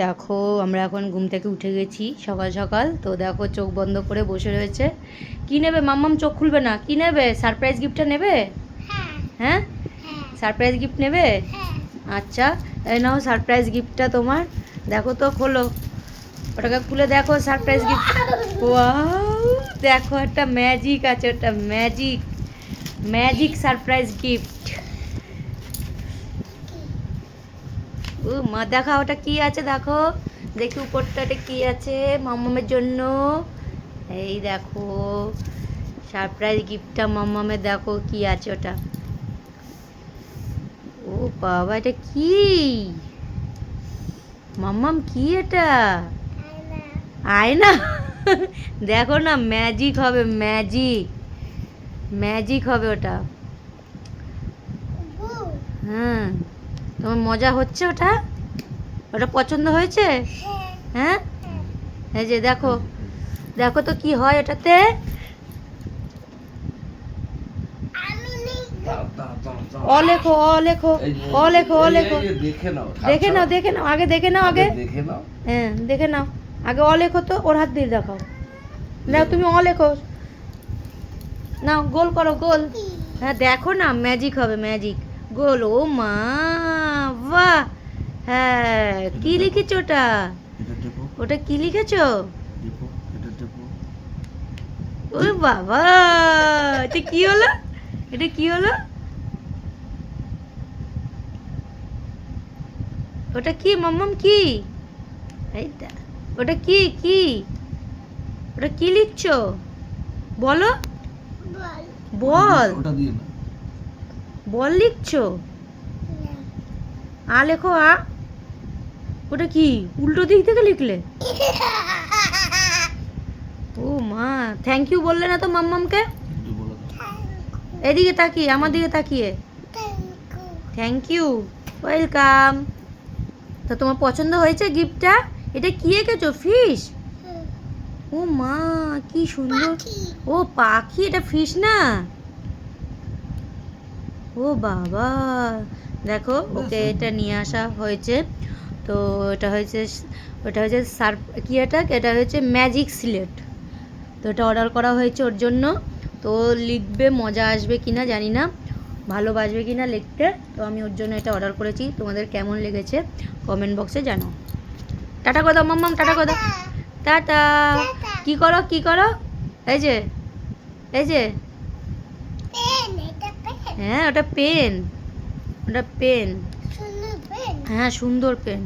দেখো আমরা এখন ঘুম থেকে উঠে গেছি সকাল সকাল। তো দেখো চোখ বন্ধ করে বসে রয়েছে। কি নেবে মাম্মাম? চোখ খুলবে না। কি নেবে? সারপ্রাইজ গিফটটা নেবে? হ্যাঁ, সারপ্রাইজ গিফট নেবে? আচ্ছা, এই নাও সারপ্রাইজ গিফটটা তোমার। দেখো তো, খোলো ওটাকে, খুলে দেখো সারপ্রাইজ গিফট। ওয়াও, দেখো একটা ম্যাজিক আছে, ওটা ম্যাজিক ম্যাজিক সারপ্রাইজ গিফট। ও মা, দেখা ওটা কি আছে, দেখো দেখি উপরটা, এটা কি আছে মাম্মামের জন্য। এই দেখো সারপ্রাইজ গিফটটা মাম্মামের, দেখো কি আছে ওটা। ও বাবা, এটা কি মাম্মাম? কি এটা? আয়না? দেখো না, ম্যাজিক হবে, ম্যাজিক ম্যাজিক হবে ওটা। হ্যাঁ, তোমার মজা হচ্ছে ওটা? ওটা পছন্দ হয়েছে? হ্যাঁ, এই যে দেখো, দেখো তো কি হয় ওটাতে। অ লেখো, অ লেখো, অ লেখো, অ লেখো। দেখে নাও, দেখে নাও আগে, দেখে নাও আগে। হ্যাঁ, দেখে নাও আগে, অ লেখো তো, ওর হাত দিয়ে দেখাও। নাও তুমি অ লেখো, নাও গোল করো, গোল। হ্যাঁ দেখো না, ম্যাজিক হবে, ম্যাজিক। গোল, ও মা, বাহ। হ্যাঁ, কি লিখেছো ওটা? ওটা কি লিখেছো? ও বাবা, এটা কি হলো? এটা কি হলো? ওটা কি মাম্মাম? কি এইটা? ওটা কি কি? ওটা কি লিখছো বলো? বল, বল লিখছো? আ লেখো, আ। ওটা কি উল্টো দিক থেকে লিখলে? ও মা, থ্যাংক ইউ বললে না তো মাম্মামকে। এদিকে তাকিয়ে, আমার দিকে তাকিয়ে, থ্যাংক ইউ, ওয়েলকাম। তো তোমার পছন্দ হয়েছে গিফটটা? এটা কি এঁকেছো? ফিশ? ও মা, কি সুন্দর। ও পাখি, এটা ফিশ না। ও বাবা, দেখো ওকে এটা নিয়ে আসা হয়েছে। তো এটা হয়েছে, ওটা হয়েছে সার, কি এটা, এটা হয়েছে ম্যাজিক সিলেট। তো এটা অর্ডার করা হয়েছে ওর জন্য। তো লিখবে, মজা আসবে কিনা জানি না, ভালোবাসবে কিনা লিখতে। তো আমি ওর জন্য এটা অর্ডার করেছি। তোমাদের কেমন লেগেছে কমেন্ট বক্সে জানাও। টাটা করে দাও মাম্মাম, টাটা করে দাও, টাটা। কি করো, কি করো? এই যে, এই যে, হ্যাঁ ওটা পেন, ওটা পেন। হ্যাঁ সুন্দর পেন।